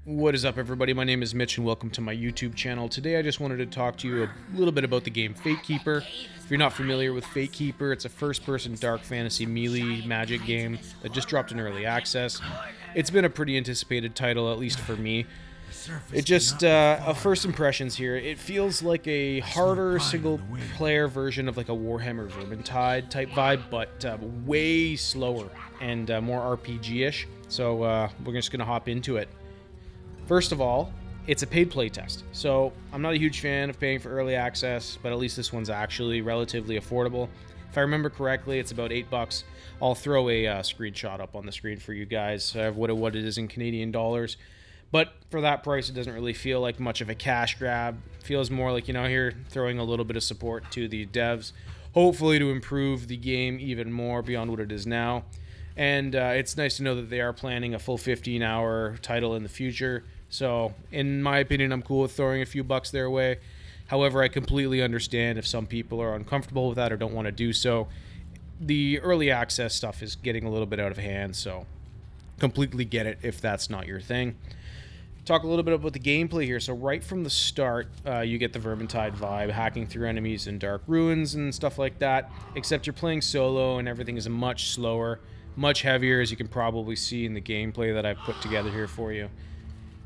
What is up, everybody? My name is Mitch and welcome to my YouTube channel. Today I just wanted to talk to you a little bit about the game Fatekeeper. If you're not familiar with Fatekeeper, it's a first-person dark fantasy melee magic game that just dropped in early access. It's been a pretty anticipated title, at least for me. It just, first impressions here, it feels like a harder single-player version of like a Warhammer Vermintide type vibe, but way slower and more RPG-ish. So we're just going to hop into it. First of all, it's a paid playtest, so I'm not a huge fan of paying for early access, but at least this one's actually relatively affordable. If I remember correctly, it's about $8. I'll throw a screenshot up on the screen for you guys of what it is in Canadian dollars. But for that price, it doesn't really feel like much of a cash grab. It feels more like, here throwing a little bit of support to the devs, hopefully to improve the game even more beyond what it is now. And it's nice to know that they are planning a full 15-hour title in the future. So, in my opinion, I'm cool with throwing a few bucks their way. However, I completely understand if some people are uncomfortable with that or don't want to do so. The early access stuff is getting a little bit out of hand, so completely get it if that's not your thing. Talk a little bit about the gameplay here. So right from the start, you get the Vermintide vibe, hacking through enemies in dark ruins and stuff like that, except you're playing solo and everything is much slower, much heavier, as you can probably see in the gameplay that I've put together here for you.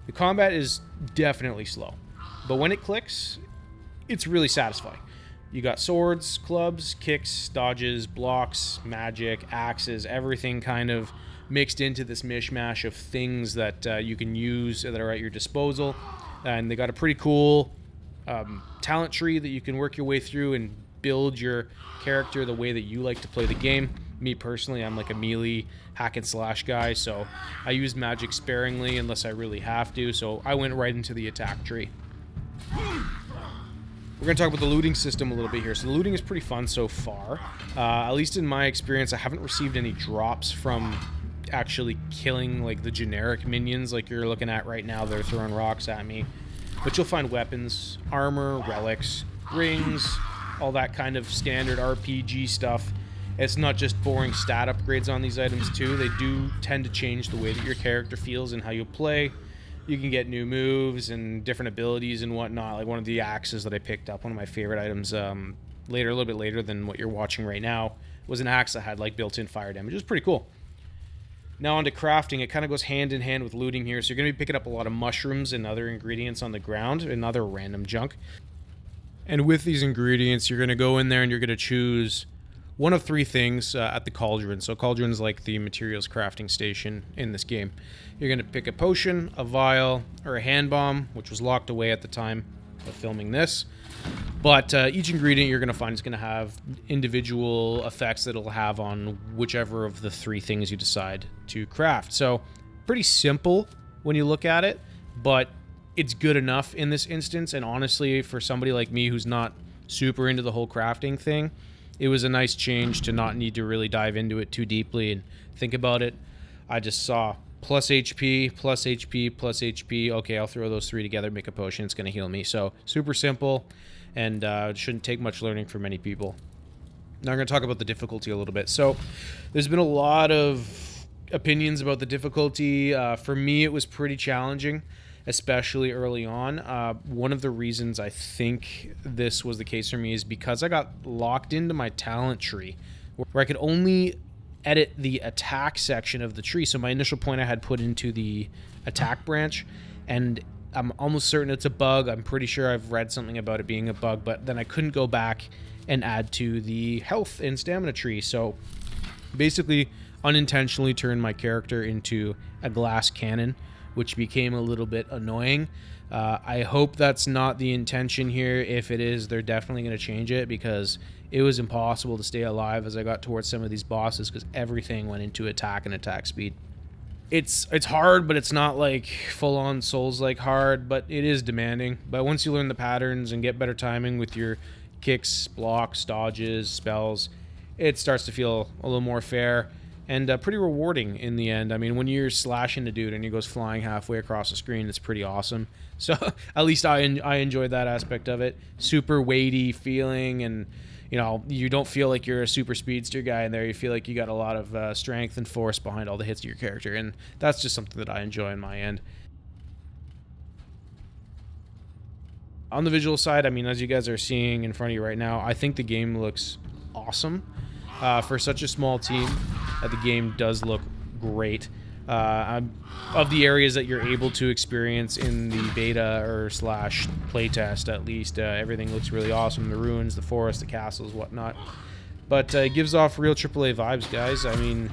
The combat is definitely slow, but when it clicks, it's really satisfying. You got swords, clubs, kicks, dodges, blocks, magic, axes, everything kind of mixed into this mishmash of things that you can use that are at your disposal. And they got a pretty cool talent tree that you can work your way through and build your character the way that you like to play the game. Me personally, I'm like a melee hack and slash guy, so I use magic sparingly unless I really have to, so I went right into the attack tree. We're going to talk about the looting system a little bit here. So the looting is pretty fun so far. At least in my experience, I haven't received any drops from actually killing like the generic minions like you're looking at right now. They're throwing rocks at me. But you'll find weapons, armor, relics, rings, all that kind of standard RPG stuff. It's not just boring stat upgrades on these items too. They do tend to change the way that your character feels and how you play. You can get new moves and different abilities and whatnot. Like one of the axes that I picked up, one of my favorite items a little bit later than what you're watching right now, was an axe that had like built-in fire damage. It was pretty cool. Now onto crafting. It kind of goes hand in hand with looting here. So you're going to be picking up a lot of mushrooms and other ingredients on the ground and other random junk. And with these ingredients, you're going to go in there and you're going to choose one of three things at the cauldron. So cauldron is like the materials crafting station in this game. You're going to pick a potion, a vial, or a hand bomb, which was locked away at the time of filming this. But each ingredient you're going to find is going to have individual effects that it'll have on whichever of the three things you decide to craft. So pretty simple when you look at it, but it's good enough in this instance. And honestly, for somebody like me who's not super into the whole crafting thing, it was a nice change to not need to really dive into it too deeply and think about it. I just saw plus HP, plus HP, plus HP. Okay, I'll throw those three together, make a potion. It's going to heal me. So super simple, and it shouldn't take much learning for many people. Now I'm going to talk about the difficulty a little bit. So there's been a lot of opinions about the difficulty. For me, it was pretty challenging, especially early on. One of the reasons I think this was the case for me is because I got locked into my talent tree where I could only edit the attack section of the tree. So my initial point I had put into the attack branch, and I'm almost certain it's a bug. I'm pretty sure I've read something about it being a bug, but then I couldn't go back and add to the health and stamina tree. So basically unintentionally turned my character into a glass cannon, which became a little bit annoying. I hope that's not the intention here. If it is, they're definitely going to change it, because it was impossible to stay alive as I got towards some of these bosses because everything went into attack and attack speed. It's hard, but it's not like full-on Souls-like hard, but it is demanding. But once you learn the patterns and get better timing with your kicks, blocks, dodges, spells, it starts to feel a little more fair. And pretty rewarding in the end. I mean, when you're slashing a dude and he goes flying halfway across the screen, it's pretty awesome. So at least I enjoyed that aspect of it. Super weighty feeling, and you don't feel like you're a super speedster guy in there. You feel like you got a lot of strength and force behind all the hits of your character, and that's just something that I enjoy on my end. On the visual side, I mean, as you guys are seeing in front of you right now, I think the game looks awesome. For such a small team, the game does look great. Of the areas that you're able to experience in the beta or slash playtest, at least, everything looks really awesome. The ruins, the forest, the castles, whatnot. But it gives off real AAA vibes, guys. I mean,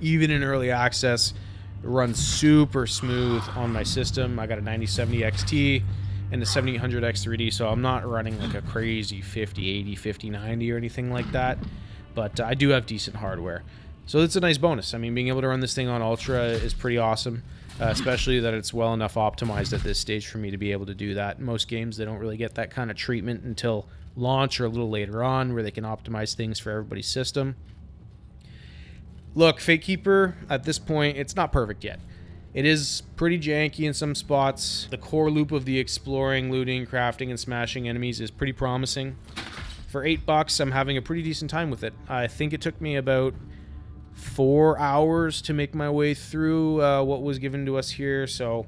even in early access, it runs super smooth on my system. I got a 9070 XT and a 7800 X3D, so I'm not running like a crazy 5080, 5090 or anything like that. But I do have decent hardware. So it's a nice bonus. I mean, being able to run this thing on Ultra is pretty awesome, especially that it's well enough optimized at this stage for me to be able to do that. In most games, they don't really get that kind of treatment until launch or a little later on, where they can optimize things for everybody's system. Look, Fatekeeper, at this point, it's not perfect yet. It is pretty janky in some spots. The core loop of the exploring, looting, crafting, and smashing enemies is pretty promising. For $8, I'm having a pretty decent time with it. I think it took me about 4 hours to make my way through what was given to us here, so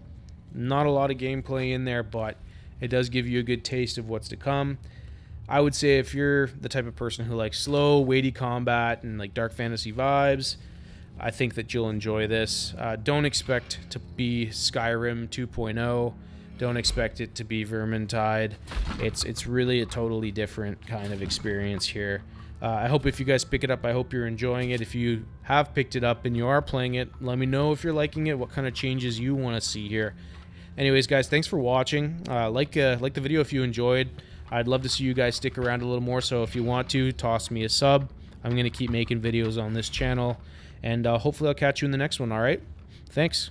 not a lot of gameplay in there, but it does give you a good taste of what's to come. I would say if you're the type of person who likes slow, weighty combat and like dark fantasy vibes, I think that you'll enjoy this. Don't expect to be Skyrim 2.0. Don't expect it to be Vermintide. It's really a totally different kind of experience here. I hope if you guys pick it up, I hope you're enjoying it. If you have picked it up and you are playing it, let me know if you're liking it, what kind of changes you want to see here. Anyways, guys, thanks for watching. Like the video if you enjoyed. I'd love to see you guys stick around a little more, so if you want to, toss me a sub. I'm going to keep making videos on this channel, and hopefully I'll catch you in the next one, all right? Thanks.